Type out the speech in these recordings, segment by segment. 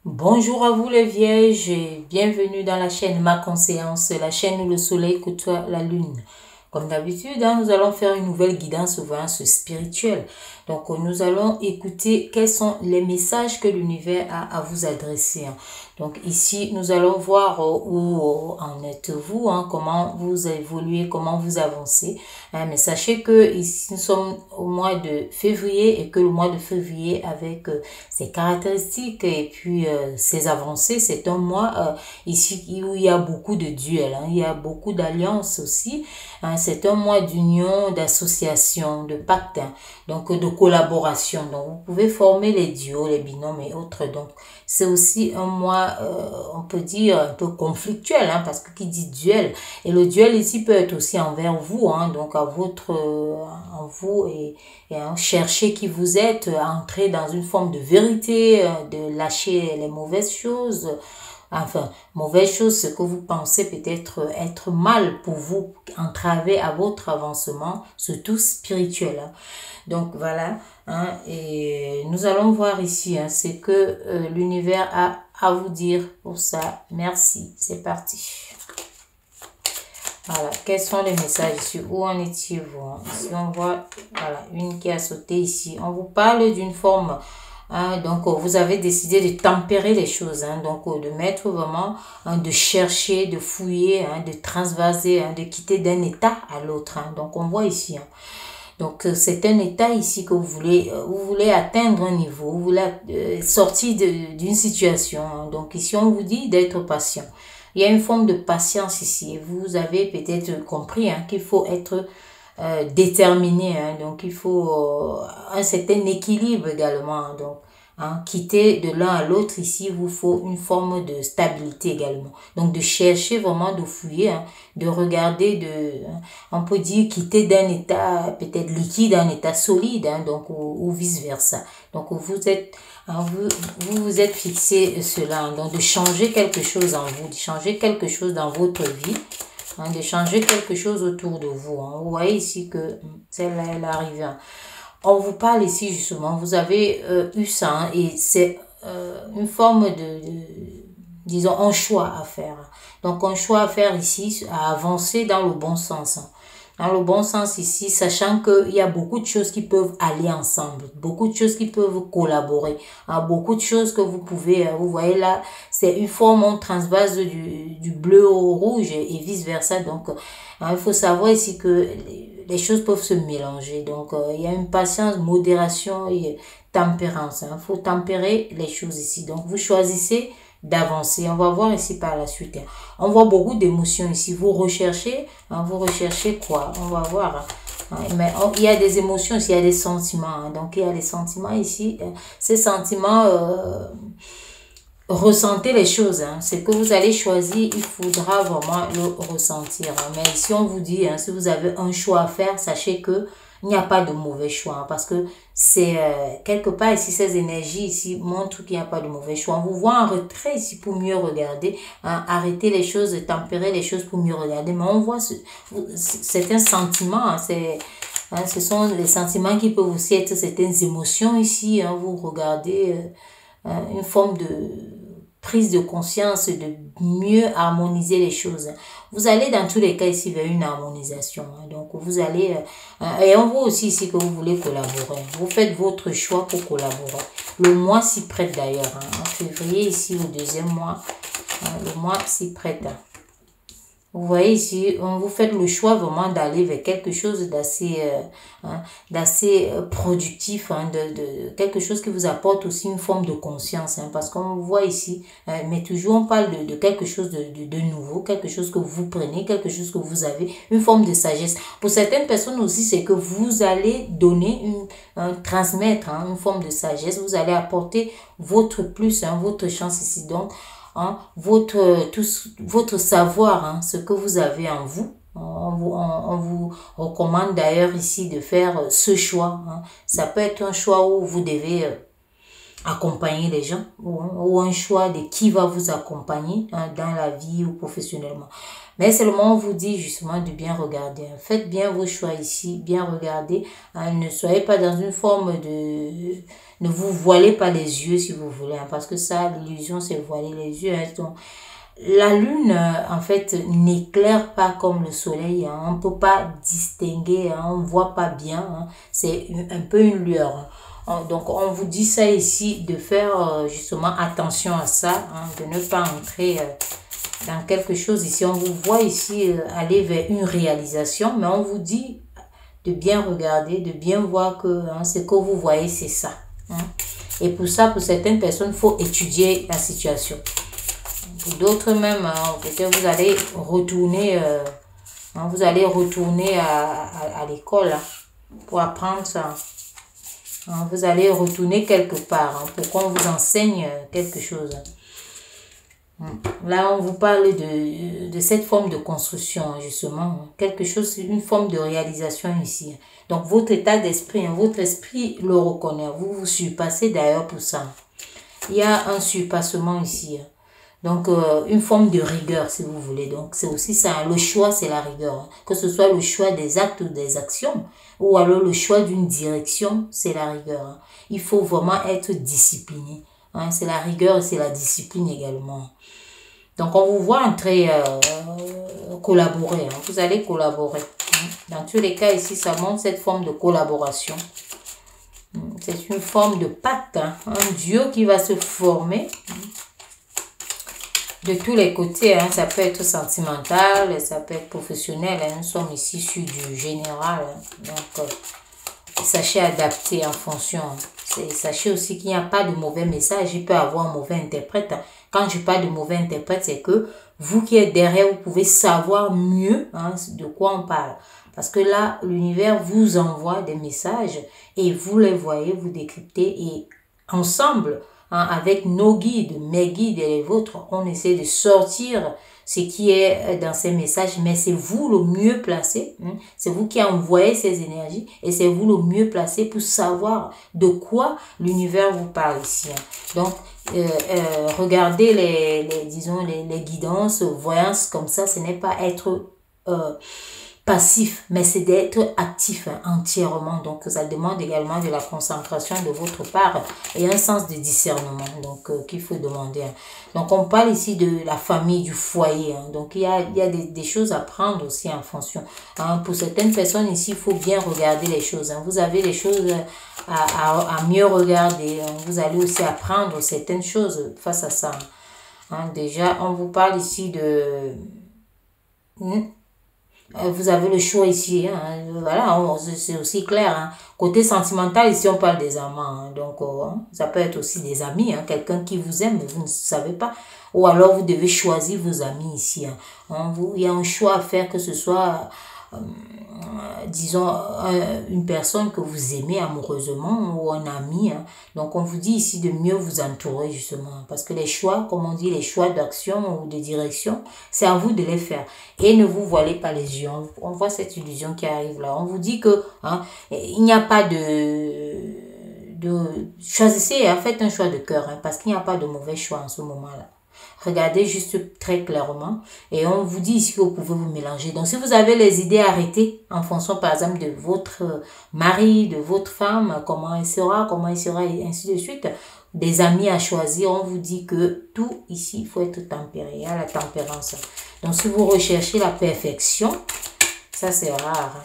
Bonjour à vous les vierges et bienvenue dans la chaîne Ma Conscience, la chaîne où le soleil côtoie la lune. Comme d'habitude, nous allons faire une nouvelle guidance voyance spirituelle. Donc, nous allons écouter quels sont les messages que l'univers a à vous adresser. Donc, ici, nous allons voir où en êtes-vous, comment vous évoluez, comment vous avancez. Mais sachez que ici, nous sommes au mois de février et que le mois de février, avec ses caractéristiques et puis ses avancées, c'est un mois ici où il y a beaucoup de duels, il y a beaucoup d'alliances aussi. C'est un mois d'union, d'association, de pacte, donc de collaboration. Donc, vous pouvez former les duos, les binômes et autres. Donc, c'est aussi un mois, on peut dire, un peu conflictuel, parce que qui dit duel, et le duel ici peut être aussi envers vous, donc à votre, en vous et chercher qui vous êtes, entrer dans une forme de vérité, de lâcher les mauvaises choses. Enfin, mauvaise chose, ce que vous pensez peut-être être mal pour vous, entraver à votre avancement, surtout spirituel. Donc voilà, et nous allons voir ici ce que l'univers a à vous dire pour ça. Merci, c'est parti. Voilà, quels sont les messages ici? Où en étiez-vous? Ici, on voit, voilà, une qui a sauté ici. On vous parle d'une forme... donc, vous avez décidé de tempérer les choses, donc de mettre vraiment, de chercher, de fouiller, de transvaser, de quitter d'un état à l'autre. Donc, on voit ici. Donc, c'est un état ici que vous voulez atteindre un niveau, vous voulez sortir d'une situation. Donc, ici, on vous dit d'être patient. Il y a une forme de patience ici. Vous avez peut-être compris qu'il faut être déterminé. Donc, il faut un certain équilibre également. Donc, quitter de l'un à l'autre, ici, il vous faut une forme de stabilité également. Donc, de chercher vraiment, de fouiller, de regarder, on peut dire quitter d'un état peut-être liquide à un état solide, donc, ou vice-versa. Donc, vous êtes... vous êtes fixé cela, donc de changer quelque chose en vous, de changer quelque chose dans votre vie, de changer quelque chose autour de vous. Vous voyez ici que celle-là, elle arrive. On vous parle ici justement, vous avez eu ça, et c'est une forme disons, un choix à faire. Donc, un choix à faire ici, à avancer dans le bon sens. Dans le bon sens ici, sachant qu'il y a beaucoup de choses qui peuvent aller ensemble, beaucoup de choses qui peuvent collaborer, beaucoup de choses que vous pouvez, vous voyez là, c'est une forme, on transvase du bleu au rouge et vice-versa. Donc, il faut savoir ici que les choses peuvent se mélanger. Donc, il y a une patience, modération et tempérance. Il faut tempérer les choses ici. Donc, vous choisissez d'avancer. On va voir ici par la suite. On voit beaucoup d'émotions ici. Vous recherchez quoi? On va voir. Mais il y a des émotions ici, il y a des sentiments. Donc, il y a des sentiments ici. Ces sentiments, ressentez les choses. Ce que vous allez choisir, il faudra vraiment le ressentir. Mais si on vous dit, si vous avez un choix à faire, sachez que il n'y a pas de mauvais choix, parce que c'est quelque part ici, ces énergies ici montrent qu'il n'y a pas de mauvais choix. On vous voit en retrait ici pour mieux regarder, arrêter les choses, tempérer les choses pour mieux regarder. Mais on voit, c'est un sentiment, ce sont les sentiments qui peuvent aussi être certaines émotions ici. Vous regardez une forme de prise de conscience, de mieux harmoniser les choses. Vous allez dans tous les cas ici vers une harmonisation. Donc, vous allez... et on voit aussi ici que vous voulez collaborer. Vous faites votre choix pour collaborer. Le mois s'y prête d'ailleurs. En février, ici, le deuxième mois, le mois s'y prête. Vous voyez ici, vous faites le choix vraiment d'aller vers quelque chose d'assez productif, de quelque chose qui vous apporte aussi une forme de conscience, parce qu'on voit ici, mais toujours on parle de quelque chose de nouveau, quelque chose que vous prenez, quelque chose que vous avez, une forme de sagesse. Pour certaines personnes aussi, c'est que vous allez donner, transmettre une forme de sagesse, vous allez apporter votre plus, votre chance ici. Donc, votre savoir, ce que vous avez en vous. On vous recommande d'ailleurs ici de faire ce choix. Ça peut être un choix où vous devez accompagner les gens ou un choix de qui va vous accompagner dans la vie ou professionnellement. Mais seulement on vous dit justement de bien regarder. Faites bien vos choix ici, bien regarder. Ne soyez pas dans une forme de... Ne vous voilez pas les yeux si vous voulez, parce que ça, l'illusion, c'est voiler les yeux. Donc, la lune, en fait, n'éclaire pas comme le soleil. On ne peut pas distinguer, on ne voit pas bien. C'est un peu une lueur. Donc, on vous dit ça ici, de faire justement attention à ça, de ne pas entrer dans quelque chose ici. On vous voit ici aller vers une réalisation, mais on vous dit de bien regarder, de bien voir que ce que vous voyez, c'est ça. Et pour ça, pour certaines personnes, il faut étudier la situation. Pour d'autres même, peut-être vous allez retourner, à l'école pour apprendre ça. Vous allez retourner quelque part pour qu'on vous enseigne quelque chose. Là, on vous parle de cette forme de construction, justement. Quelque chose, une forme de réalisation ici. Donc, votre état d'esprit, votre esprit le reconnaît. Vous vous surpassez d'ailleurs pour ça. Il y a un surpassement ici. Donc, une forme de rigueur, si vous voulez. Donc, c'est aussi ça. Le choix, c'est la rigueur. Que ce soit le choix des actes ou des actions, ou alors le choix d'une direction, c'est la rigueur. Il faut vraiment être discipliné. C'est la rigueur et c'est la discipline également. Donc, on vous voit entrer, collaborer. Vous allez collaborer. Dans tous les cas, ici, ça montre cette forme de collaboration. C'est une forme de pacte, un duo qui va se former de tous les côtés. Ça peut être sentimental, ça peut être professionnel. Nous sommes ici sur du général. Donc, sachez adapter en fonction. Sachez aussi qu'il n'y a pas de mauvais message. Il peut avoir un mauvais interprète. Quand je parle de mauvais interprète, c'est que vous qui êtes derrière, vous pouvez savoir mieux de quoi on parle. Parce que là, l'univers vous envoie des messages et vous les voyez, vous décryptez et ensemble, avec nos guides, mes guides et les vôtres, on essaie de sortir ce qui est dans ces messages, mais c'est vous le mieux placé, c'est vous qui envoyez ces énergies et c'est vous le mieux placé pour savoir de quoi l'univers vous parle ici. Donc, regardez les guidances, voyances comme ça, ce n'est pas être passif, mais c'est d'être actif entièrement. Donc, ça demande également de la concentration de votre part et un sens de discernement donc qu'il faut demander. Donc, on parle ici de la famille, du foyer. Donc, il y a des choses à prendre aussi en fonction. Pour certaines personnes ici, il faut bien regarder les choses. Vous avez des choses à mieux regarder. Vous allez aussi apprendre certaines choses face à ça. Déjà, on vous parle ici de... Vous avez le choix ici, voilà, c'est aussi clair. Côté sentimental, ici on parle des amants, donc ça peut être aussi des amis, quelqu'un qui vous aime, mais vous ne savez pas. Ou alors vous devez choisir vos amis ici. Il y a un choix à faire, que ce soit, disons, une personne que vous aimez amoureusement ou un ami. Donc on vous dit ici de mieux vous entourer justement. Parce que les choix, comme on dit, les choix d'action ou de direction, c'est à vous de les faire. Et ne vous voilez pas les yeux. On voit cette illusion qui arrive là. On vous dit que il n'y a pas choisissez, faites un choix de cœur. Parce qu'il n'y a pas de mauvais choix en ce moment-là. Regardez juste très clairement et on vous dit ici que vous pouvez vous mélanger. Donc, si vous avez les idées arrêtées en fonction, par exemple, de votre mari, de votre femme, comment il sera, et ainsi de suite, des amis à choisir, on vous dit que tout ici, il faut être tempéré, il y a la tempérance. Donc, si vous recherchez la perfection, ça c'est rare.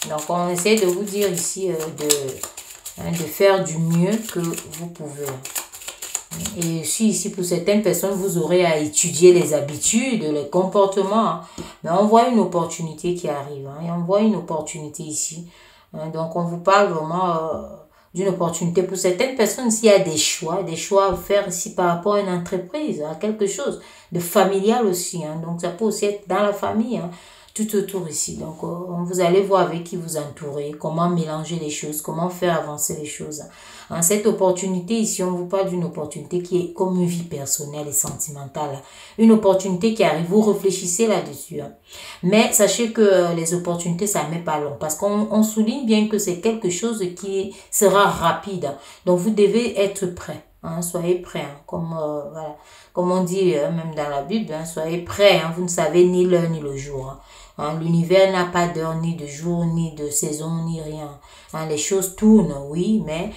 Donc, on essaie de vous dire ici de faire du mieux que vous pouvez. Et ici, pour certaines personnes, vous aurez à étudier les habitudes, les comportements. Mais on voit une opportunité qui arrive. Et on voit une opportunité ici. Donc, on vous parle vraiment d'une opportunité. Pour certaines personnes, s'il y a des choix à faire ici par rapport à une entreprise, à quelque chose de familial aussi. Donc, ça peut aussi être dans la famille. tout autour ici. Donc, vous allez voir avec qui vous entourer, comment mélanger les choses, comment faire avancer les choses. Hein, cette opportunité ici, on vous parle d'une opportunité qui est comme une vie personnelle et sentimentale. Une opportunité qui arrive, vous réfléchissez là-dessus. Hein. Mais sachez que les opportunités, ça ne met pas long. Parce qu'on souligne bien que c'est quelque chose qui sera rapide. Donc, vous devez être prêt. Hein, soyez prêts, hein, voilà, comme on dit même dans la Bible, hein, soyez prêts, hein, vous ne savez ni l'heure ni le jour. Hein. Hein, l'univers n'a pas d'heure, ni de jour, ni de saison, ni rien. Hein, les choses tournent, oui, mais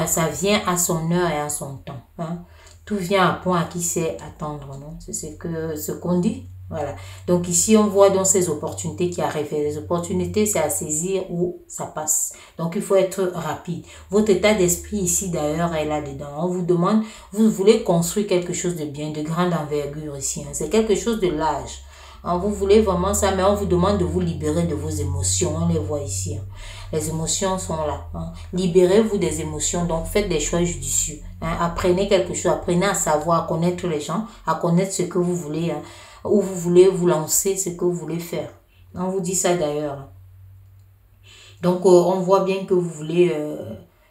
ça vient à son heure et à son temps. Hein. Tout vient à point à qui sait attendre, non? C'est ce qu'on dit. Voilà. Donc ici, on voit donc ces opportunités qui arrivent. Les opportunités, c'est à saisir ou ça passe. Donc il faut être rapide. Votre état d'esprit ici, d'ailleurs, est là-dedans. On vous demande, vous voulez construire quelque chose de bien, de grande envergure ici. Hein. C'est quelque chose de large. Hein, vous voulez vraiment ça, mais on vous demande de vous libérer de vos émotions. On les voit ici. Hein. Les émotions sont là. Hein. Libérez-vous des émotions. Donc faites des choix judicieux. Hein. Apprenez quelque chose. Apprenez à savoir, à connaître les gens, à connaître ce que vous voulez. Hein. Où vous voulez vous lancer, ce que vous voulez faire. On vous dit ça d'ailleurs. Donc, on voit bien que vous voulez...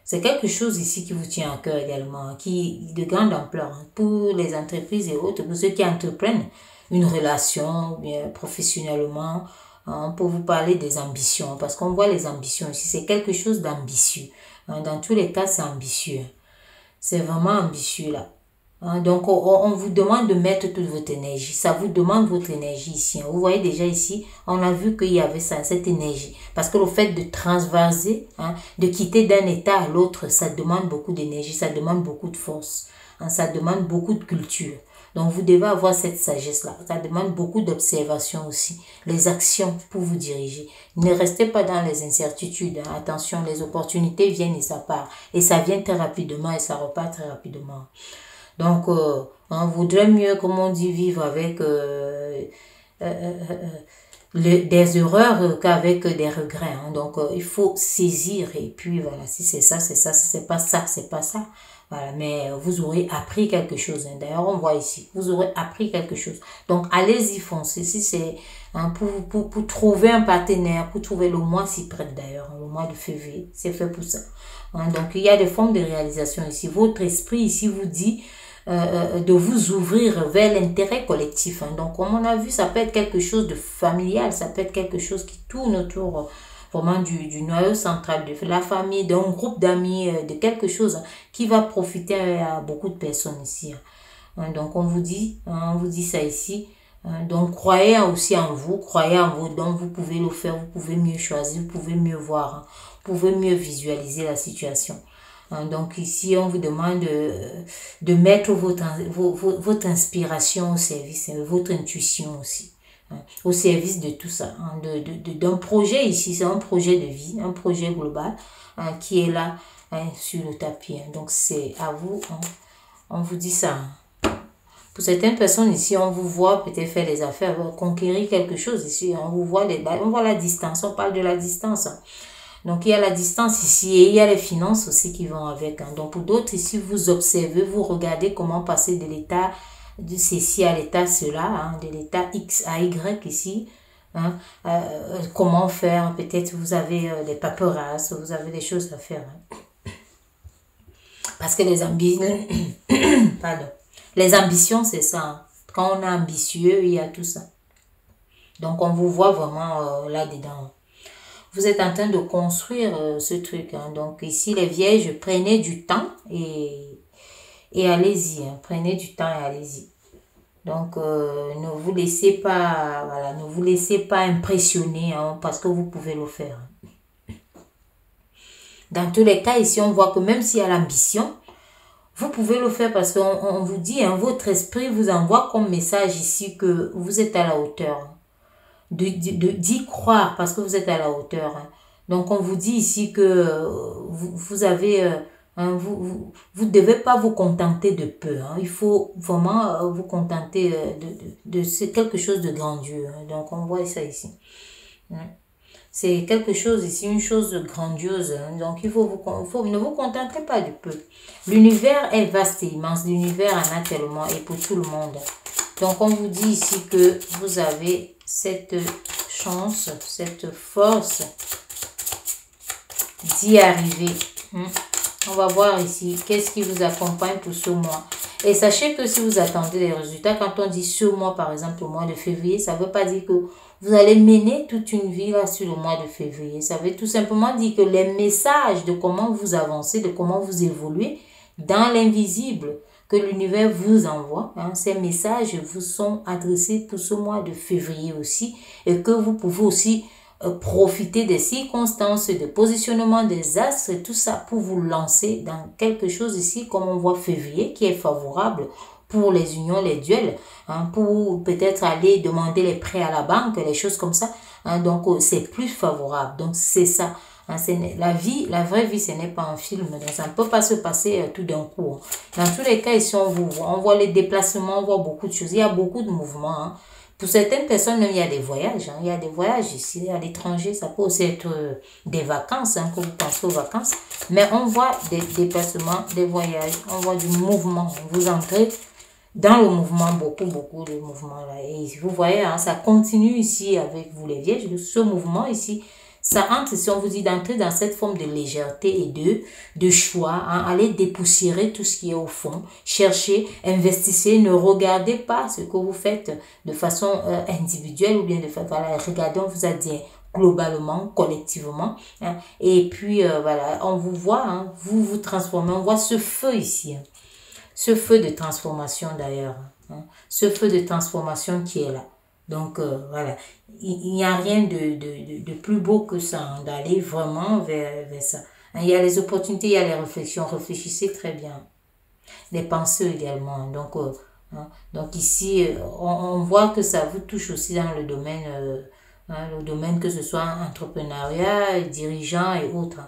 c'est quelque chose ici qui vous tient à cœur également, qui de grande ampleur hein, pour les entreprises et autres, pour ceux qui entreprennent une relation, bien professionnellement, hein, pour vous parler des ambitions, parce qu'on voit les ambitions ici, c'est quelque chose d'ambitieux. Hein, dans tous les cas, c'est ambitieux. C'est vraiment ambitieux là. Hein, donc, on vous demande de mettre toute votre énergie. Ça vous demande votre énergie ici. Hein. Vous voyez déjà ici, on a vu qu'il y avait ça, cette énergie. Parce que le fait de transvaser, hein, de quitter d'un état à l'autre, ça demande beaucoup d'énergie, ça demande beaucoup de force. Hein, ça demande beaucoup de culture. Donc, vous devez avoir cette sagesse-là. Ça demande beaucoup d'observation aussi. Les actions pour vous diriger. Ne restez pas dans les incertitudes. Hein. Attention, les opportunités viennent et ça part. Et ça vient très rapidement et ça repart très rapidement. Donc, on voudrait mieux, comme on dit, vivre avec des erreurs qu'avec des regrets. Hein. Donc, il faut saisir et puis voilà, si c'est ça, c'est ça, si c'est pas ça, c'est pas ça. Voilà, mais vous aurez appris quelque chose. Hein. D'ailleurs, on voit ici, vous aurez appris quelque chose. Donc, allez-y, foncez. Si c'est hein, pour trouver un partenaire, pour trouver le mois si près d'ailleurs, le mois de février, c'est fait pour ça. Hein. Donc, il y a des formes de réalisation ici. Votre esprit ici vous dit de vous ouvrir vers l'intérêt collectif. Hein. Donc, comme on a vu, ça peut être quelque chose de familial, ça peut être quelque chose qui tourne autour vraiment du noyau central de la famille, d'un groupe d'amis, de quelque chose hein, qui va profiter à beaucoup de personnes ici. Hein. Donc, on vous dit ça ici. Hein. Donc, croyez aussi en vous, croyez en vos dons, vous pouvez le faire, vous pouvez mieux choisir, vous pouvez mieux voir, hein. Vous pouvez mieux visualiser la situation. Donc ici, on vous demande de mettre votre inspiration au service, votre intuition aussi, hein, au service de tout ça, hein, d'un projet ici, c'est un projet de vie, un projet global hein, qui est là hein, sur le tapis. Hein. Donc c'est à vous, hein, on vous dit ça. Hein. Pour certaines personnes ici, on vous voit peut-être faire des affaires, conquérir quelque chose ici, on vous voit on voit la distance, on parle de la distance. Hein. Donc, il y a la distance ici et il y a les finances aussi qui vont avec. Hein. Donc, pour d'autres, ici, vous observez, vous regardez comment passer de l'état de ceci à l'état cela, hein, de l'état X à Y ici. Hein. Comment faire, peut-être vous avez des paperasses, vous avez des choses à faire. Hein. Parce que les ambitions, pardon, les ambitions, c'est ça. Hein. Quand on est ambitieux, il y a tout ça. Donc, on vous voit vraiment là-dedans. Vous êtes en train de construire ce truc. Hein. Donc ici, les vierges, prenez du temps et allez-y. Hein. Prenez du temps et allez-y. Donc, ne vous laissez pas, voilà, ne vous laissez pas impressionner hein, parce que vous pouvez le faire. Dans tous les cas, ici, on voit que même s'il y a l'ambition, vous pouvez le faire parce qu'on vous dit, hein, votre esprit vous envoie comme message ici que vous êtes à la hauteur. D'y croire parce que vous êtes à la hauteur. Hein. Donc, on vous dit ici que vous avez... hein, vous devez pas vous contenter de peu. Hein. Il faut vraiment vous contenter de quelque chose de grandiose. Hein. Donc, on voit ça ici. Hein. C'est quelque chose ici, une chose grandiose. Hein. Donc, ne vous contentez pas du peu. L'univers est vaste et immense. L'univers en a tellement et pour tout le monde. Donc, on vous dit ici que vous avez cette chance, cette force d'y arriver. On va voir ici, qu'est-ce qui vous accompagne pour ce mois. Et sachez que si vous attendez les résultats, quand on dit ce mois, par exemple, au mois de février, ça ne veut pas dire que vous allez mener toute une vie là sur le mois de février. Ça veut tout simplement dire que les messages de comment vous avancez, de comment vous évoluez dans l'invisible que l'univers vous envoie, ces messages vous sont adressés pour ce mois de février aussi, et que vous pouvez aussi profiter des circonstances, des positionnements des astres et tout ça pour vous lancer dans quelque chose ici, comme on voit février, qui est favorable pour les unions, les duels, pour peut-être aller demander les prêts à la banque, les choses comme ça. Donc, c'est plus favorable. Donc, c'est ça. La vie, la vraie vie, ce n'est pas un film. Donc, ça ne peut pas se passer tout d'un coup. Dans tous les cas, ici, on voit les déplacements, on voit beaucoup de choses. Il y a beaucoup de mouvements. Pour certaines personnes, même, il y a des voyages. Il y a des voyages ici à l'étranger. Ça peut aussi être des vacances, que vous pensez aux vacances. Mais on voit des déplacements, des voyages. On voit du mouvement. Vous entrez dans le mouvement, beaucoup de mouvements là. Et vous voyez, ça continue ici avec vous les vierges. Ce mouvement ici, ça entre, si on vous dit d'entrer dans cette forme de légèreté et de choix, allez dépoussiérer tout ce qui est au fond, cherchez, investissez, ne regardez pas ce que vous faites de façon individuelle ou bien de façon, voilà, regardez, on vous a dit globalement, collectivement, et puis voilà, on vous voit, vous vous transformez, on voit ce feu ici, ce feu de transformation d'ailleurs, ce feu de transformation qui est là. Donc, voilà, il n'y a rien de plus beau que ça, d'aller vraiment vers ça. Il y a les opportunités, il y a les réflexions. Réfléchissez très bien. Les pensées également. Donc ici, on voit que ça vous touche aussi dans le domaine que ce soit entrepreneuriat, dirigeant et autres.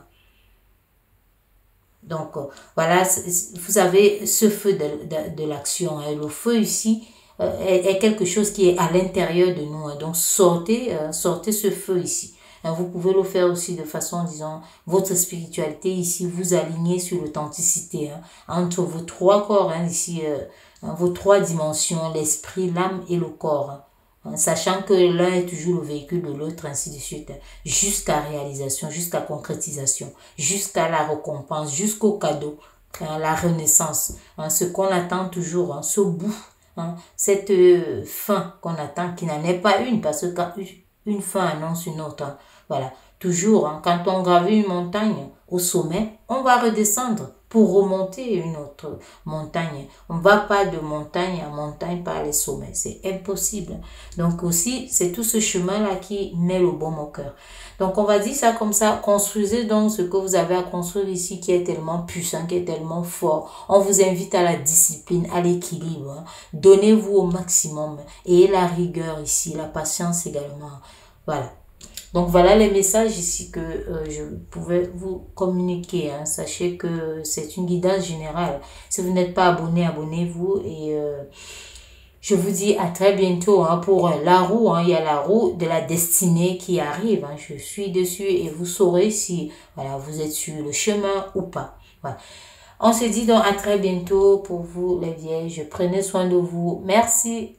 Donc, voilà, vous avez ce feu de l'action. Le feu ici, est quelque chose qui est à l'intérieur de nous. Donc, sortez ce feu ici. Vous pouvez le faire aussi de façon, disons, votre spiritualité ici, vous alignez sur l'authenticité. Entre vos trois corps, ici, vos trois dimensions, l'esprit, l'âme et le corps. Sachant que l'un est toujours le véhicule de l'autre, ainsi de suite. Jusqu'à réalisation, jusqu'à concrétisation, jusqu'à la récompense, jusqu'au cadeau, la renaissance. Ce qu'on attend toujours, ce bout. Cette fin qu'on attend, qui n'en est pas une, parce que quand une fin annonce une autre. Voilà, toujours, quand on gravit une montagne au sommet, on va redescendre pour remonter une autre montagne. On ne va pas de montagne à montagne par les sommets, c'est impossible. Donc aussi, c'est tout ce chemin-là qui met le baume au cœur. Donc on va dire ça comme ça, construisez donc ce que vous avez à construire ici qui est tellement puissant, qui est tellement fort. On vous invite à la discipline, à l'équilibre. Donnez-vous au maximum et la rigueur ici, la patience également. Voilà. Donc voilà les messages ici que je pouvais vous communiquer. Sachez que c'est une guidance générale. Si vous n'êtes pas abonné, abonnez-vous et je vous dis à très bientôt pour la roue. Il y a la roue de la destinée qui arrive. Je suis dessus et vous saurez si voilà, vous êtes sur le chemin ou pas. Voilà. On se dit donc à très bientôt pour vous les vierges. Prenez soin de vous. Merci.